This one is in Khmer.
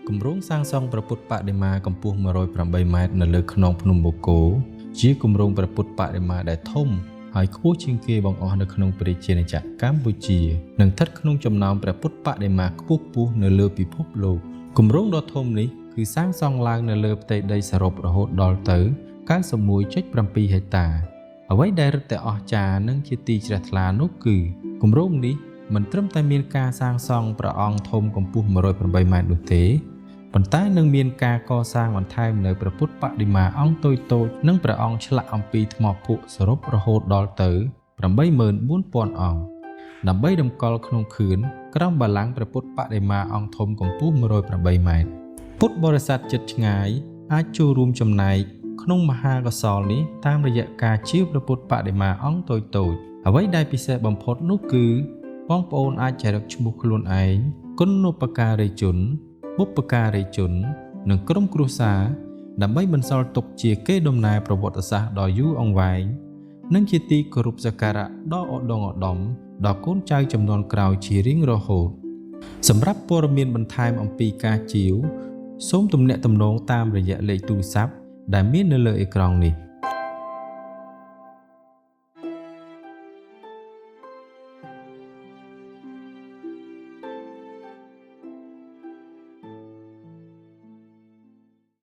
គម្រោងសាងសង់ព្រះពុទ្ធបដិមាកម្ពស់108ម៉ែត្រនៅលើខ្នងភ្នំបូកគោជាគម្រោងព្រះពុទ្ធបដិមាដែលធំហើយខ្ពស់ជាងគេបង្អស់នៅក្នុងប្រជាជាតិកម្ពុជានិងស្ថិតក្នុងចំណោមព្រះពុទ្ធបដិមាខ្ពស់ៗនៅលើពិភពលោកគម្រោងដ៏ធំនេះគឺសាងសង់ឡើងនៅលើផ្ទៃដីសរុបរហូតដល់ទៅ 91.7 ហិកតាអ្វីដែលរឹតតែអស្ចារ្យនិងជាទីជ្រះថ្លានោះគឺគម្រោងនេះមិនត្រឹមតែមានការសាងសង់ព្រះអង្គធំកម្ពស់108ម៉ែត្រនោះទេប៉ុន្តែនឹងមានការកសាងបន្ថែមនៅព្រះពុទ្ធបដិមាអង្គតូចៗនិងព្រះអង្គឆ្លាក់អំពីថ្មភក់សរុបរហូតដល់ទៅ 84,000 អង្គដើម្បីតម្កល់ក្នុងខឿនក្រោមបល្ល័ង្កព្រះពុទ្ធបដិមាអង្គធំកម្ពស់108ម៉ែត្រពុទ្ធបរិស័ទជិតឆ្ងាយអាចចូលរួមចំណែកក្នុងមហាកុសលនេះតាមរយៈការជឿព្រះពុទ្ធបដិមាអង្គតូចៗអ្វីដែលពិសេសបំផុតនោះគឺបងប្អូនអាចចែករកឈ្មោះខ្លួនឯងគុណូបការីជនបុព្វការីជននិងក្រុមគ្រួសារដើម្បីបន្សល់ទុកជាកេរដំណែលប្រវត្តិសាស្ត្រដ៏យូរអង្វែងនិងជាទីគោរពសក្ការៈដ៏ឧត្តមឧត្តមដល់កូនចៅជំនាន់ក្រោយជារៀងរហូតសម្រាប់ព័ត៌មានបន្ថែមអំពីការជាវសូមទំនាក់ទំនងតាមរយៈលេខទូរស័ព្ទដែលមាននៅលើអេក្រង់នេះ